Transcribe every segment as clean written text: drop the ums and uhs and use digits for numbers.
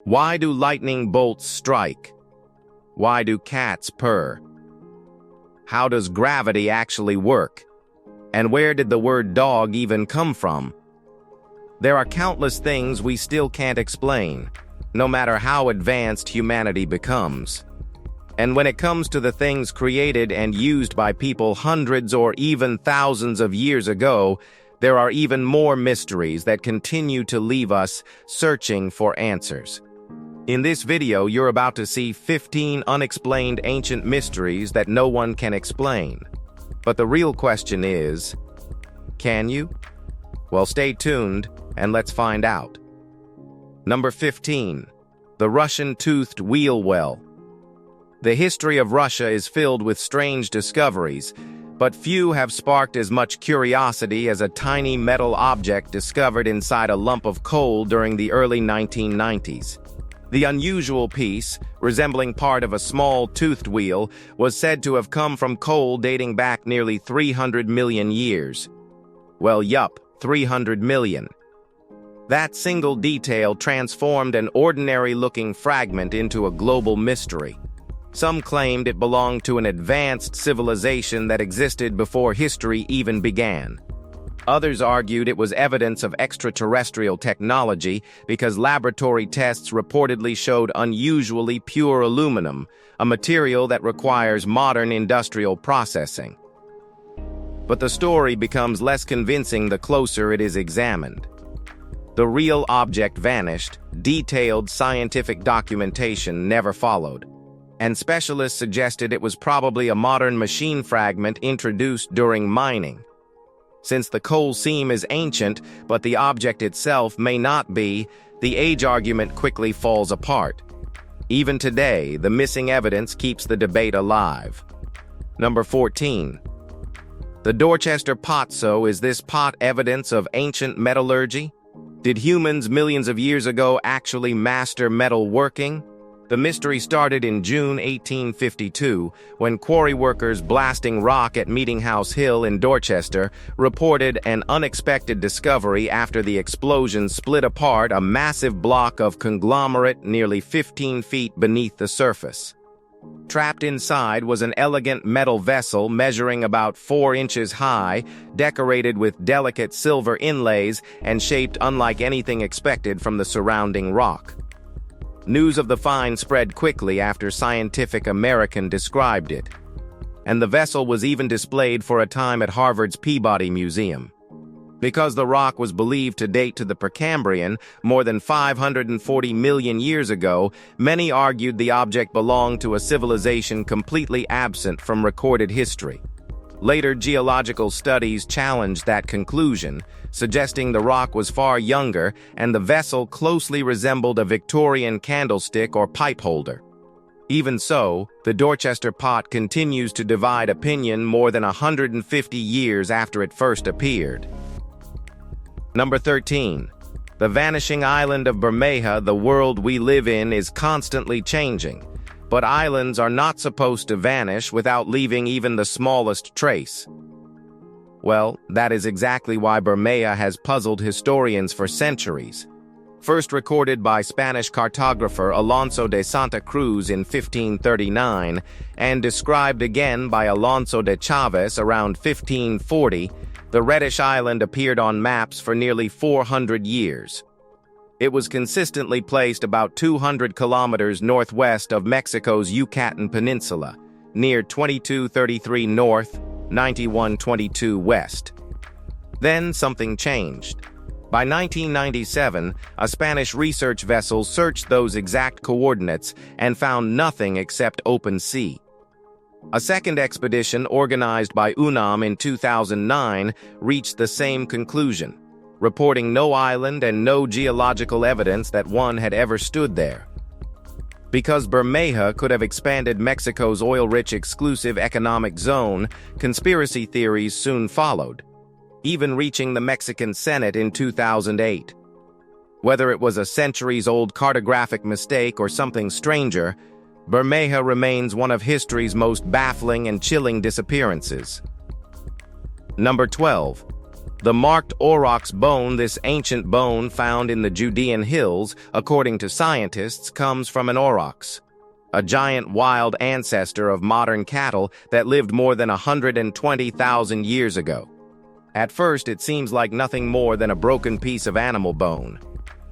Why do lightning bolts strike? Why do cats purr? How does gravity actually work? And where did the word dog even come from? There are countless things we still can't explain, no matter how advanced humanity becomes. And when it comes to the things created and used by people hundreds or even thousands of years ago, there are even more mysteries that continue to leave us searching for answers. In this video, you're about to see 15 unexplained ancient mysteries that no one can explain. But the real question is, can you? Well, stay tuned and let's find out. Number 15. The Russian Toothed Wheel Well. The history of Russia is filled with strange discoveries, but few have sparked as much curiosity as a tiny metal object discovered inside a lump of coal during the early 1990s. The unusual piece, resembling part of a small toothed wheel, was said to have come from coal dating back nearly 300 million years. Well, yup, 300 million. That single detail transformed an ordinary-looking fragment into a global mystery. Some claimed it belonged to an advanced civilization that existed before history even began. Others argued it was evidence of extraterrestrial technology because laboratory tests reportedly showed unusually pure aluminum, a material that requires modern industrial processing. But the story becomes less convincing the closer it is examined. The real object vanished, detailed scientific documentation never followed, and specialists suggested it was probably a modern machine fragment introduced during mining. Since the coal seam is ancient, but the object itself may not be, the age argument quickly falls apart. Even today, the missing evidence keeps the debate alive. Number 14. The Dorchester pot. So, is this pot evidence of ancient metallurgy? Did humans millions of years ago actually master metal working? The mystery started in June 1852, when quarry workers blasting rock at Meeting House Hill in Dorchester reported an unexpected discovery after the explosion split apart a massive block of conglomerate nearly 15 feet beneath the surface. Trapped inside was an elegant metal vessel measuring about 4 inches high, decorated with delicate silver inlays and shaped unlike anything expected from the surrounding rock. News of the find spread quickly after Scientific American described it, and the vessel was even displayed for a time at Harvard's Peabody Museum. Because the rock was believed to date to the Precambrian, more than 540 million years ago, many argued the object belonged to a civilization completely absent from recorded history. Later geological studies challenged that conclusion, suggesting the rock was far younger and the vessel closely resembled a Victorian candlestick or pipe holder. Even so, the Dorchester pot continues to divide opinion more than 150 years after it first appeared. Number 13. The vanishing island of Bermeja. The world we live in is constantly changing, but islands are not supposed to vanish without leaving even the smallest trace. Well, that is exactly why Bermeja has puzzled historians for centuries. First recorded by Spanish cartographer Alonso de Santa Cruz in 1539, and described again by Alonso de Chaves around 1540, the reddish island appeared on maps for nearly 400 years. It was consistently placed about 200 kilometers northwest of Mexico's Yucatan Peninsula, near 2233 north, 9122 west. Then something changed. By 1997, a Spanish research vessel searched those exact coordinates and found nothing except open sea. A second expedition organized by UNAM in 2009 reached the same conclusion, reporting no island and no geological evidence that one had ever stood there. Because Bermeja could have expanded Mexico's oil-rich exclusive economic zone, conspiracy theories soon followed, even reaching the Mexican Senate in 2008. Whether it was a centuries-old cartographic mistake or something stranger, Bermeja remains one of history's most baffling and chilling disappearances. Number 12. The marked orox bone, this ancient bone found in the Judean hills, according to scientists, comes from an orox, a giant wild ancestor of modern cattle that lived more than 120,000 years ago. At first, it seems like nothing more than a broken piece of animal bone,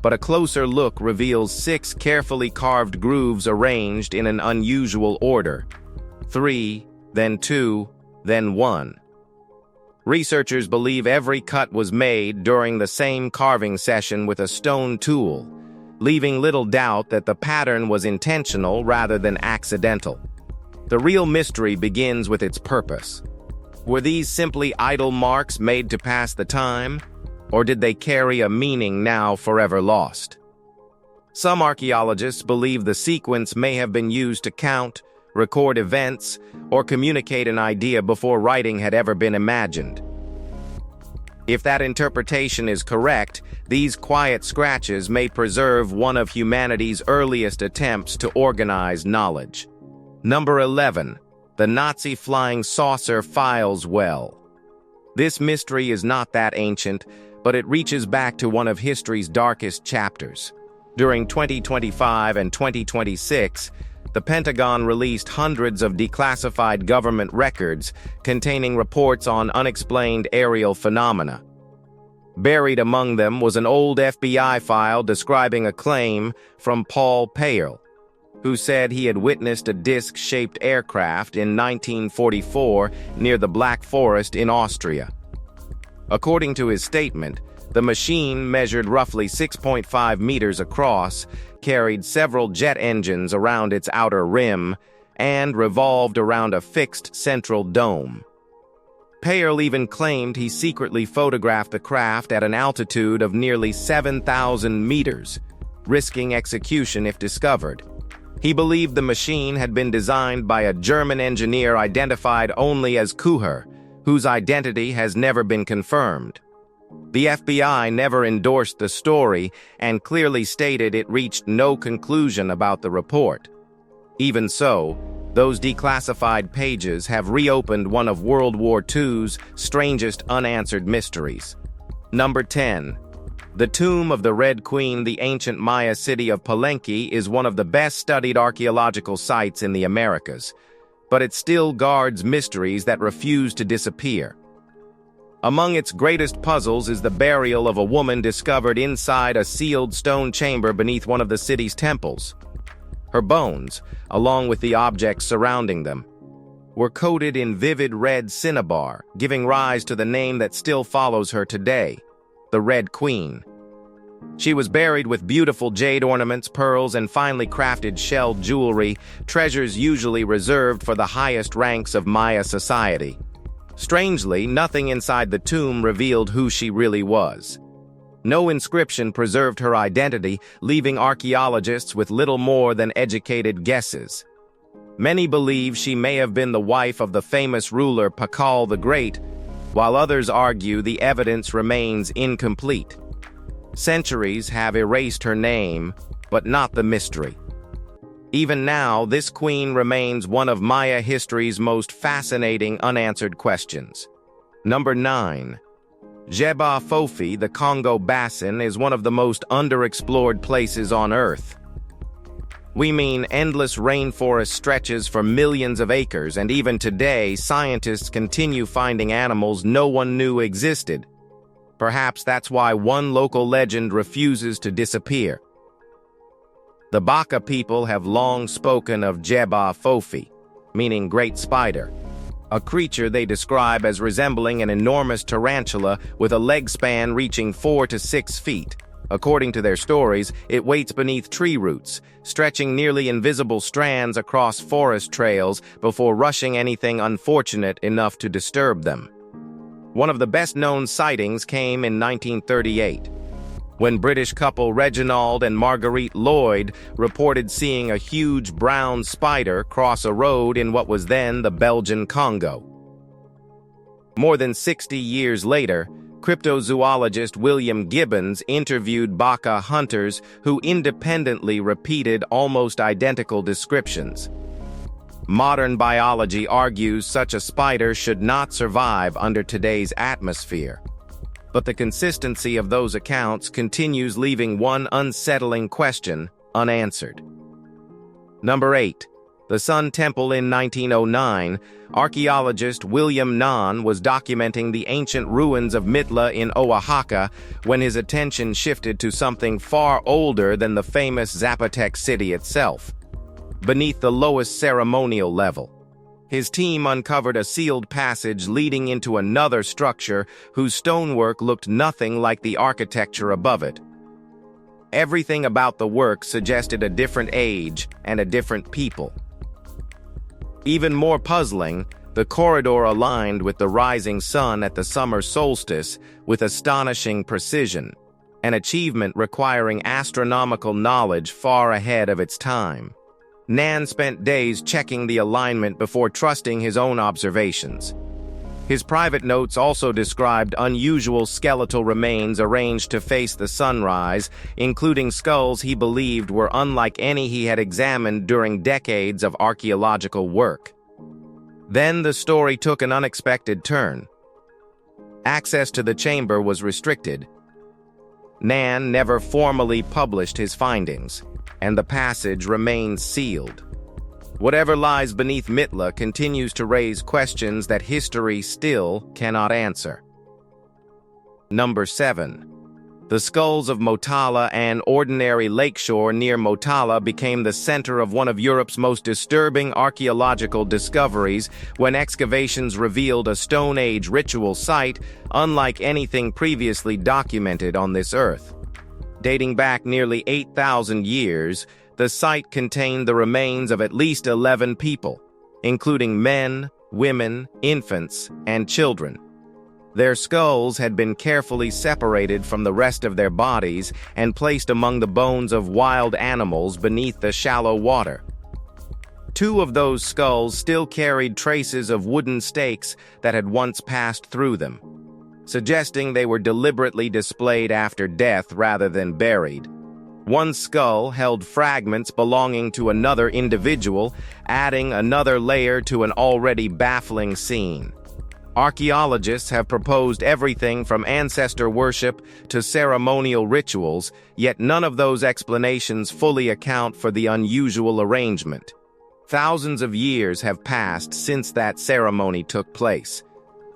but a closer look reveals 6 carefully carved grooves arranged in an unusual order: 3, then 2, then 1. Researchers believe every cut was made during the same carving session with a stone tool, leaving little doubt that the pattern was intentional rather than accidental. The real mystery begins with its purpose. Were these simply idle marks made to pass the time, or did they carry a meaning now forever lost? Some archaeologists believe the sequence may have been used to count, record events, or communicate an idea before writing had ever been imagined. If that interpretation is correct, these quiet scratches may preserve one of humanity's earliest attempts to organize knowledge. Number 11. The Nazi flying saucer files well. This mystery is not that ancient, but it reaches back to one of history's darkest chapters. During 2025 and 2026, the Pentagon released hundreds of declassified government records containing reports on unexplained aerial phenomena. Buried among them was an old FBI file describing a claim from Paul Payerl, who said he had witnessed a disc-shaped aircraft in 1944 near the Black Forest in Austria. According to his statement, the machine measured roughly 6.5 meters across, carried several jet engines around its outer rim, and revolved around a fixed central dome. Payerl even claimed he secretly photographed the craft at an altitude of nearly 7,000 meters, risking execution if discovered. He believed the machine had been designed by a German engineer identified only as Kuher, whose identity has never been confirmed. The FBI never endorsed the story and clearly stated it reached no conclusion about the report. Even so, those declassified pages have reopened one of World War II's strangest unanswered mysteries. Number 10. The tomb of the Red Queen. The ancient Maya city of Palenque is one of the best-studied archaeological sites in the Americas, but it still guards mysteries that refuse to disappear. Among its greatest puzzles is the burial of a woman discovered inside a sealed stone chamber beneath one of the city's temples. Her bones, along with the objects surrounding them, were coated in vivid red cinnabar, giving rise to the name that still follows her today, the Red Queen. She was buried with beautiful jade ornaments, pearls, and finely crafted shell jewelry, treasures usually reserved for the highest ranks of Maya society. Strangely, nothing inside the tomb revealed who she really was. No inscription preserved her identity, leaving archaeologists with little more than educated guesses. Many believe she may have been the wife of the famous ruler Pakal the Great, while others argue the evidence remains incomplete. Centuries have erased her name, but not the mystery. Even now, this queen remains one of Maya history's most fascinating unanswered questions. Number 9. Jebel Fofi, the Congo Basin, is one of the most underexplored places on Earth. We mean endless rainforest stretches for millions of acres, and even today, scientists continue finding animals no one knew existed. Perhaps that's why one local legend refuses to disappear. The Baka people have long spoken of Jebel Fofi, meaning great spider, a creature they describe as resembling an enormous tarantula with a leg span reaching 4 to 6 feet. According to their stories, it waits beneath tree roots, stretching nearly invisible strands across forest trails before rushing anything unfortunate enough to disturb them. One of the best-known sightings came in 1938, when British couple Reginald and Marguerite Lloyd reported seeing a huge brown spider cross a road in what was then the Belgian Congo. More than 60 years later, cryptozoologist William Gibbons interviewed Baka hunters who independently repeated almost identical descriptions. Modern biology argues such a spider should not survive under today's atmosphere. but the consistency of those accounts continues leaving one unsettling question unanswered. Number 8. The Sun Temple. In 1909, archaeologist William Nahn was documenting the ancient ruins of Motala in Oaxaca when his attention shifted to something far older than the famous Zapotec city itself. Beneath the lowest ceremonial level, his team uncovered a sealed passage leading into another structure whose stonework looked nothing like the architecture above it. Everything about the work suggested a different age and a different people. Even more puzzling, the corridor aligned with the rising sun at the summer solstice with astonishing precision, an achievement requiring astronomical knowledge far ahead of its time. Nahn spent days checking the alignment before trusting his own observations. His private notes also described unusual skeletal remains arranged to face the sunrise, including skulls he believed were unlike any he had examined during decades of archaeological work. Then the story took an unexpected turn. Access to the chamber was restricted. Nahn never formally published his findings, and the passage remains sealed. Whatever lies beneath Motala continues to raise questions that history still cannot answer. Number 7. The skulls of Motala. An ordinary lakeshore near Motala became the center of one of Europe's most disturbing archaeological discoveries when excavations revealed a Stone Age ritual site unlike anything previously documented on this earth. Dating back nearly 8,000 years, the site contained the remains of at least 11 people, including men, women, infants, and children. Their skulls had been carefully separated from the rest of their bodies and placed among the bones of wild animals beneath the shallow water. 2 of those skulls still carried traces of wooden stakes that had once passed through them, suggesting they were deliberately displayed after death rather than buried. One skull held fragments belonging to another individual, adding another layer to an already baffling scene. Archaeologists have proposed everything from ancestor worship to ceremonial rituals, yet none of those explanations fully account for the unusual arrangement. Thousands of years have passed since that ceremony took place,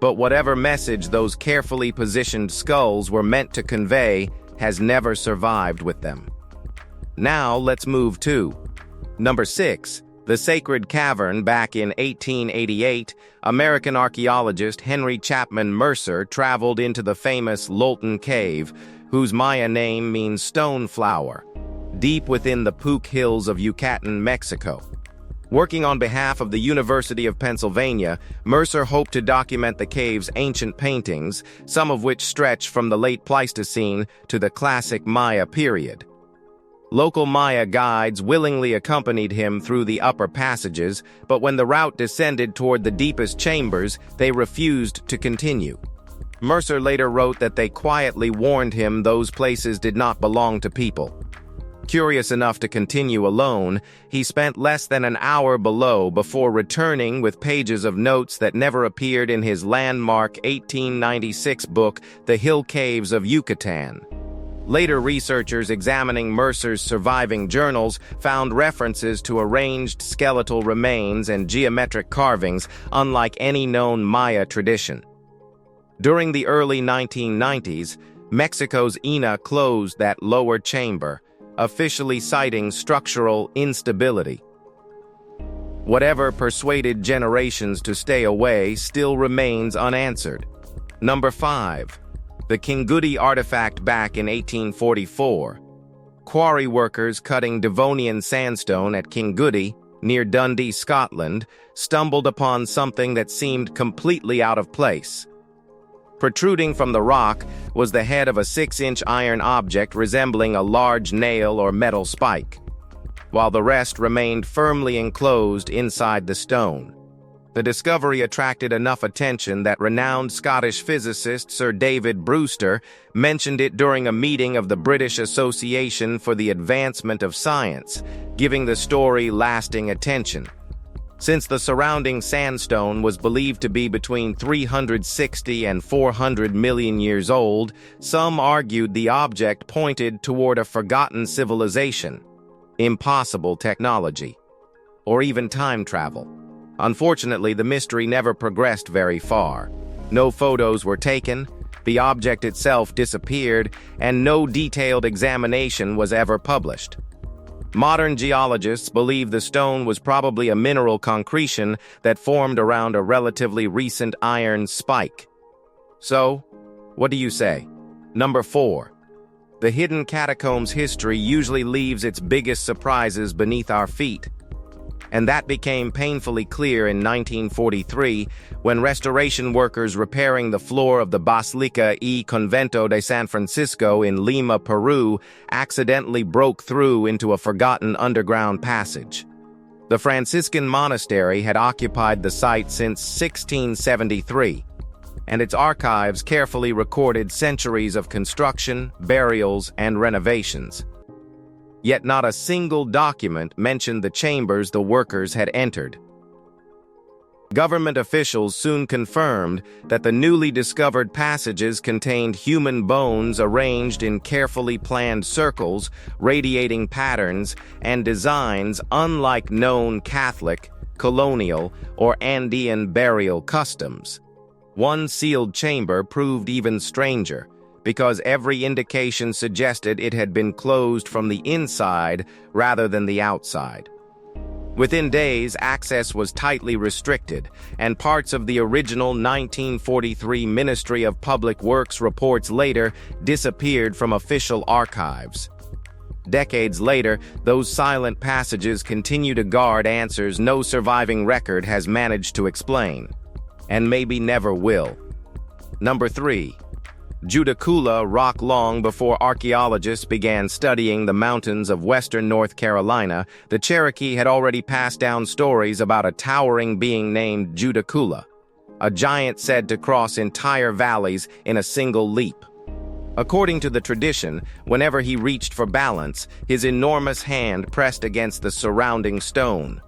but whatever message those carefully positioned skulls were meant to convey has never survived with them. Now let's move to number 6. The Sacred Cavern. Back in 1888, American archaeologist Henry Chapman Mercer traveled into the famous Lolton Cave, whose Maya name means stone flower, deep within the Puc Hills of Yucatan, Mexico. Working on behalf of the University of Pennsylvania, Mercer hoped to document the cave's ancient paintings, some of which stretch from the late Pleistocene to the classic Maya period. Local Maya guides willingly accompanied him through the upper passages, but when the route descended toward the deepest chambers, they refused to continue. Mercer later wrote that they quietly warned him those places did not belong to people. Curious enough to continue alone, he spent less than an hour below before returning with pages of notes that never appeared in his landmark 1896 book, The Hill Caves of Yucatan. Later researchers examining Mercer's surviving journals found references to arranged skeletal remains and geometric carvings unlike any known Maya tradition. During the early 1990s, Mexico's INA closed that lower chamber, officially citing structural instability. Whatever persuaded generations to stay away still remains unanswered. Number 5. The Kingi artifact. Back in 1844, quarry workers cutting Devonian sandstone at Kingi, near Dundee, Scotland, stumbled upon something that seemed completely out of place. Protruding from the rock was the head of a 6-inch iron object resembling a large nail or metal spike, while the rest remained firmly enclosed inside the stone. The discovery attracted enough attention that renowned Scottish physicist Sir David Brewster mentioned it during a meeting of the British Association for the Advancement of Science, giving the story lasting attention. Since the surrounding sandstone was believed to be between 360 and 400 million years old, some argued the object pointed toward a forgotten civilization, impossible technology, or even time travel. Unfortunately, the mystery never progressed very far. No photos were taken, the object itself disappeared, and no detailed examination was ever published. Modern geologists believe the stone was probably a mineral concretion that formed around a relatively recent iron spike. So, what do you say? Number 4. The hidden catacombs history usually leaves its biggest surprises beneath our feet. And that became painfully clear in 1943 when restoration workers repairing the floor of the Basilica y Convento de San Francisco in Lima, Peru, accidentally broke through into a forgotten underground passage. The Franciscan monastery had occupied the site since 1673, and its archives carefully recorded centuries of construction, burials, and renovations. Yet not a single document mentioned the chambers the workers had entered. Government officials soon confirmed that the newly discovered passages contained human bones arranged in carefully planned circles, radiating patterns, and designs unlike known Catholic, colonial, or Andean burial customs. One sealed chamber proved even stranger, because every indication suggested it had been closed from the inside rather than the outside. Within days, access was tightly restricted, and parts of the original 1943 Ministry of Public Works reports later disappeared from official archives. Decades later, those silent passages continue to guard answers no surviving record has managed to explain, and maybe never will. Number 3. Judaculla rock. Long before archaeologists began studying the mountains of western North Carolina, the Cherokee had already passed down stories about a towering being named Judaculla, a giant said to cross entire valleys in a single leap. According to the tradition, whenever he reached for balance, his enormous hand pressed against the surrounding stone.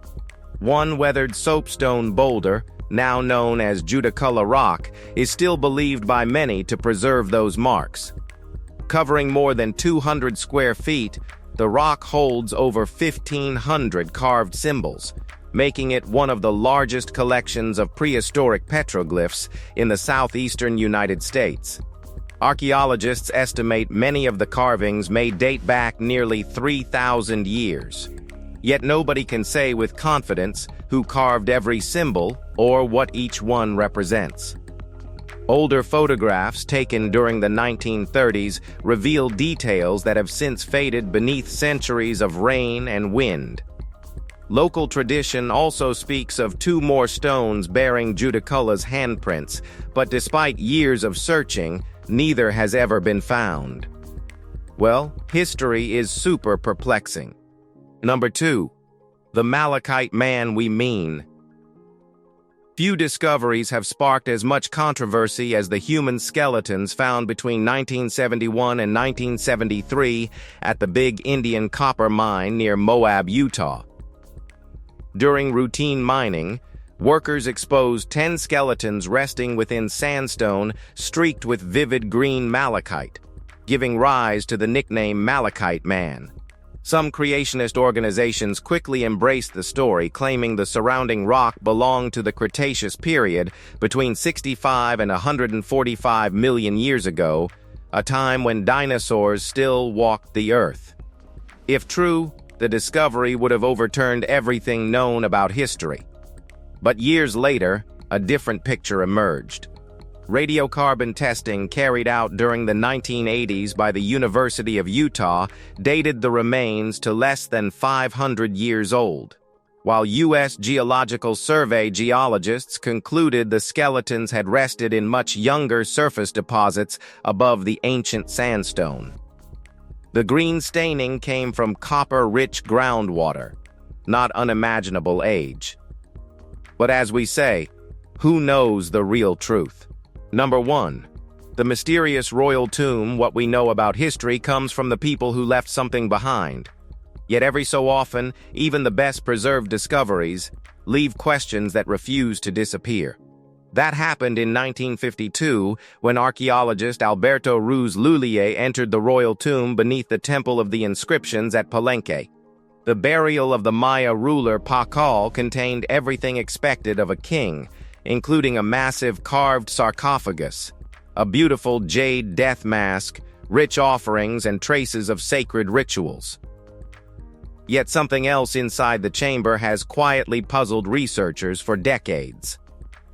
One weathered soapstone boulder, now known as Judaculla Rock, is still believed by many to preserve those marks. Covering more than 200 square feet, the rock holds over 1,500 carved symbols, making it one of the largest collections of prehistoric petroglyphs in the southeastern United States. Archaeologists estimate many of the carvings may date back nearly 3,000 years. Yet nobody can say with confidence who carved every symbol or what each one represents. Older photographs taken during the 1930s reveal details that have since faded beneath centuries of rain and wind. Local tradition also speaks of 2 more stones bearing Judaculla's handprints, but despite years of searching, neither has ever been found. Well, history is super perplexing. Number 2. The Malachite Man we mean. Few discoveries have sparked as much controversy as the human skeletons found between 1971 and 1973 at the Big Indian Copper Mine near Moab, Utah. During routine mining, workers exposed 10 skeletons resting within sandstone streaked with vivid green malachite, giving rise to the nickname Malachite Man. Some creationist organizations quickly embraced the story, claiming the surrounding rock belonged to the Cretaceous period between 65 and 145 million years ago, a time when dinosaurs still walked the earth. If true, the discovery would have overturned everything known about history. But years later, a different picture emerged. Radiocarbon testing carried out during the 1980s by the University of Utah dated the remains to less than 500 years old, while U.S. Geological Survey geologists concluded the skeletons had rested in much younger surface deposits above the ancient sandstone. The green staining came from copper-rich groundwater, not unimaginable age. But as we say, who knows the real truth? Number 1. The mysterious royal tomb. What we know about history comes from the people who left something behind. Yet every so often, even the best preserved discoveries leave questions that refuse to disappear. That happened in 1952 when archaeologist Alberto Ruz Lullier entered the royal tomb beneath the Temple of the Inscriptions at Palenque. The burial of the Maya ruler Pakal contained everything expected of a king, including a massive carved sarcophagus, a beautiful jade death mask, rich offerings, and traces of sacred rituals. Yet something else inside the chamber has quietly puzzled researchers for decades.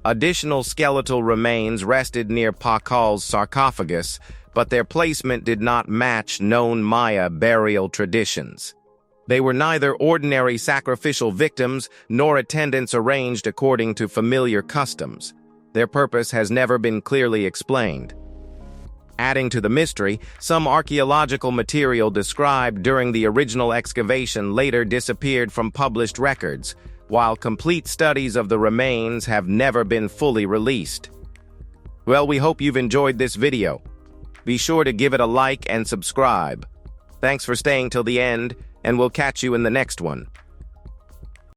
Additional skeletal remains rested near Pakal's sarcophagus, but their placement did not match known Maya burial traditions. They were neither ordinary sacrificial victims nor attendants arranged according to familiar customs. Their purpose has never been clearly explained. Adding to the mystery, some archaeological material described during the original excavation later disappeared from published records, while complete studies of the remains have never been fully released. Well, we hope you've enjoyed this video. Be sure to give it a like and subscribe. Thanks for staying till the end, and we'll catch you in the next one.